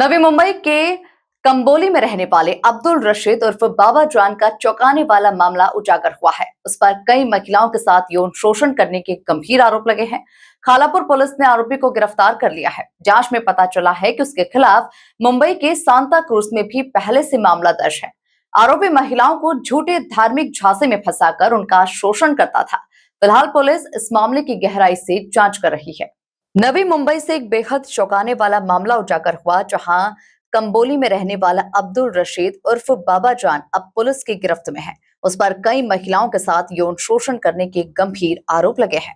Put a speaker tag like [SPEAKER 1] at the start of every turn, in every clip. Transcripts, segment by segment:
[SPEAKER 1] नवी मुंबई के कंबोली में रहने वाले अब्दुल रशीद उर्फ बाबा जान का चौंकाने वाला मामला उजागर हुआ है। उस पर कई महिलाओं के साथ यौन शोषण करने के गंभीर आरोप लगे हैं। खालापुर पुलिस ने आरोपी को गिरफ्तार कर लिया है। जांच में पता चला है कि उसके खिलाफ मुंबई के सांता क्रूज में भी पहले से मामला दर्ज है। आरोपी महिलाओं को झूठे धार्मिक झांसे में फंसाकर उनका शोषण करता था। फिलहाल पुलिस इस मामले की गहराई से जांच कर रही है। नवी मुंबई से एक बेहद चौंकाने वाला मामला उजागर हुआ, जहां कंबोली में रहने वाला अब्दुल रशीद उर्फ बाबा जान अब पुलिस की गिरफ्त में है। उस पर कई महिलाओं के साथ यौन शोषण करने के गंभीर आरोप लगे हैं।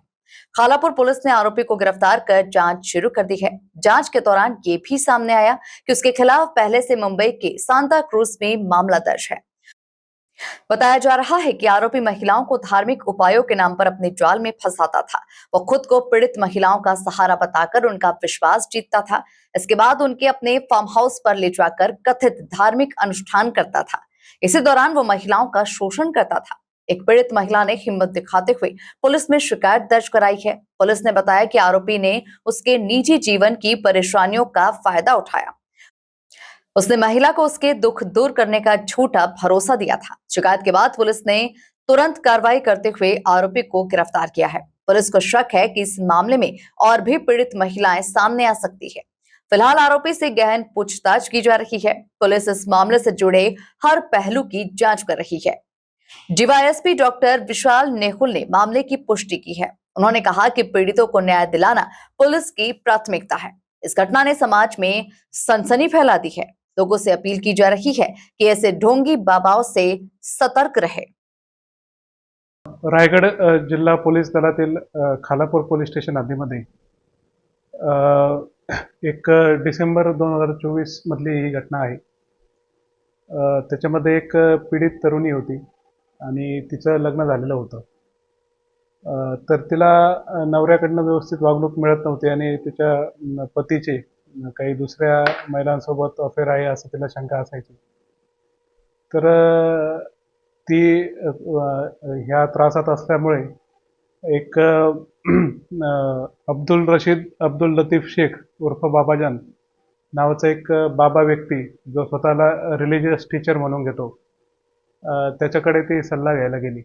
[SPEAKER 1] खालापुर पुलिस ने आरोपी को गिरफ्तार कर जांच शुरू कर दी है। जांच के दौरान ये भी सामने आया कि उसके खिलाफ पहले से मुंबई के सांता क्रूज में मामला दर्ज है। बताया जा रहा है कि आरोपी महिलाओं को धार्मिक उपायों के नाम पर अपने जाल में फंसाता था। वो खुद को पीड़ित महिलाओं का सहारा बताकर उनका विश्वास जीतता था। इसके बाद उनके अपने फार्म हाउस पर ले जाकर कथित धार्मिक अनुष्ठान करता था। इसी दौरान वो महिलाओं का शोषण करता था। एक पीड़ित महिला ने हिम्मत दिखाते हुए पुलिस में शिकायत दर्ज कराई है। पुलिस ने बताया कि आरोपी ने उसके निजी जीवन की परेशानियों का फायदा उठाया। उसने महिला को उसके दुख दूर करने का झूठा भरोसा दिया था। शिकायत के बाद पुलिस ने तुरंत कार्रवाई करते हुए आरोपी को गिरफ्तार किया है। पुलिस को शक है कि इस मामले में और भी पीड़ित महिलाएं सामने आ सकती है। फिलहाल आरोपी से गहन पूछताछ की जा रही है। पुलिस इस मामले से जुड़े हर पहलू की जांच कर रही है। डीवाईएसपी डॉक्टर विशाल नेहुल ने मामले की पुष्टि की है। उन्होंने कहा कि पीड़ितों को न्याय दिलाना पुलिस की प्राथमिकता है। इस घटना ने समाज में सनसनी फैला दी है। लोगों से अपील की जा रही है कि ऐसे ढोंगी बाबाओं से सतर्क रहे।
[SPEAKER 2] रायगड जिल्हा पोलीस दलातील खालापूर पोलीस स्टेशन हद्दीमध्ये एक डिसेंबर 2024 मधली ही घटना आहे। त्याच्यामध्ये एक पीडित तरुणी होती आणि तिचं लग्न झालेलं होतं। तर तिला नवऱ्याकडनं व्यवस्थित वागणूक मिळत नव्हती आणि तिच्या पतीचे काही दुसऱ्या महिलांसोबत अफेअर आहे असं तिला शंका असायची। तर ती ह्या त्रासात असल्यामुळे एक अब्दुल रशीद अब्दुल लतीफ शेख उर्फ बाबाजान नावाचा एक बाबा व्यक्ती जो स्वतःला रिलिजियस टीचर म्हणून घेतो, त्याच्याकडे ती सल्ला घ्यायला गेली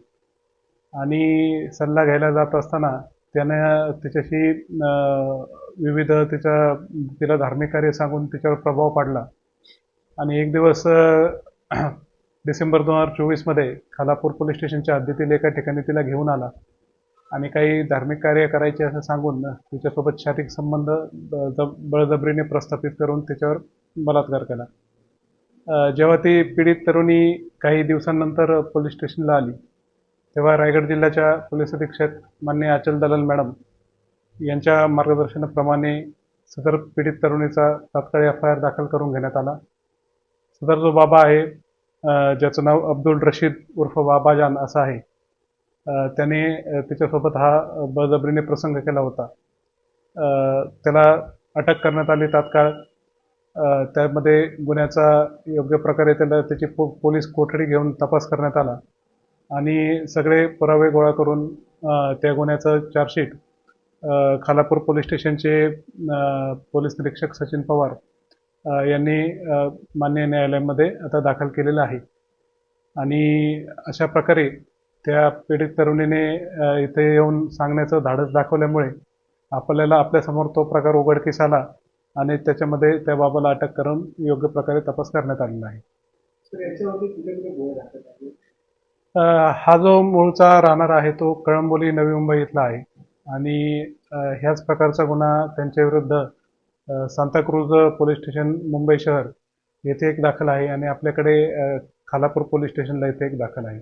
[SPEAKER 2] आणि सल्ला घ्यायला जात असताना त्यानं तिच्याशी विविध तिला धार्मिक कार्य सांगून तिच्यावर प्रभाव पाडला आणि एक दिवस डिसेंबर 2024 मध्ये खालापूर पोलीस स्टेशनच्या हद्दीतील एका ठिकाणी तिला घेऊन आला आणि काही धार्मिक कार्य करायचे असं सांगून तिच्यासोबत शारीरिक संबंध बळजबरीने प्रस्थापित करून तिच्यावर बलात्कार केला। जेव्हा ती पीडित तरुणी काही दिवसांनंतर पोलीस स्टेशनला आली तेव्हा रायगड जिल्ह्याच्या पोलीस अधीक्षक माननीय अचल दलाल मॅडम यांच्या मार्गदर्शनाप्रमाणे सदर पीडित तरुणीचा तात्काळ एफआयआर दाखल करून घेण्यात आला। सदर जो बाबा आहे ज्याचं नाव अब्दुल रशीद उर्फ बाबाजान असं आहे, त्याने तिच्यासोबत हा बळजबरीने प्रसंग केला होता। त्याला अटक करण्यात आली तात्काळ। त्यामध्ये गुन्ह्याचा योग्य प्रकारे त्याची पोलीस कोठडी घेऊन तपास करण्यात आला आणि सगळे पुरावे गोळा करून त्या गुन्ह्याचं चार्जशीट खालापूर पोलीस स्टेशनचे पोलीस निरीक्षक सचिन पवार यांनी माननीय न्यायालयामध्ये आता दाखल केलेलं आहे आणि अशा प्रकारे त्या पीडित तरुणीने इथे येऊन सांगण्याचं धाडस दाखवल्यामुळे आपल्याला आपल्यासमोर तो प्रकार उघडकीस आला आणि त्याच्यामध्ये त्या बाबाला अटक करून योग्य प्रकारे तपास करण्यात आलेला आहे। हा जो मूळचा राहणार आहे तो कळंबोली नवी मुंबई इथला आहे आणि ह्याच प्रकारचा गुन्हा त्यांच्या विरुद्ध सांताक्रूज पोलीस स्टेशन मुंबई शहर येथे एक दाखल आहे आणि आपल्याकडे खालापूर पोलीस स्टेशनला इथे एक दाखल आहे।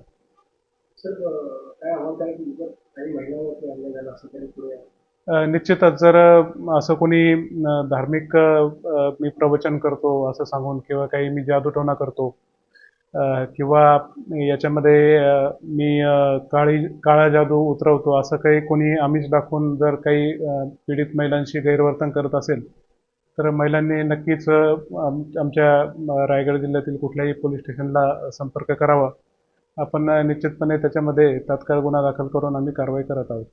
[SPEAKER 2] निश्चितच जर असं कोणी धार्मिक मी प्रवचन करतो असं सांगून किंवा काही मी जादूटोणा करतो किंवा याच्यामध्ये मी काळा जादू उतरवतो असं काही कोणी आमिष दाखवून जर काही पीडित महिलांशी गैरवर्तन करत असेल तर महिलांनी नक्कीच आमच्या रायगड जिल्ह्यातील कुठल्याही पोलीस स्टेशनला संपर्क करावा। आपण निश्चितपणे त्याच्यामध्ये तात्काळ गुन्हा दाखल करून आम्ही कारवाई करत आहोत।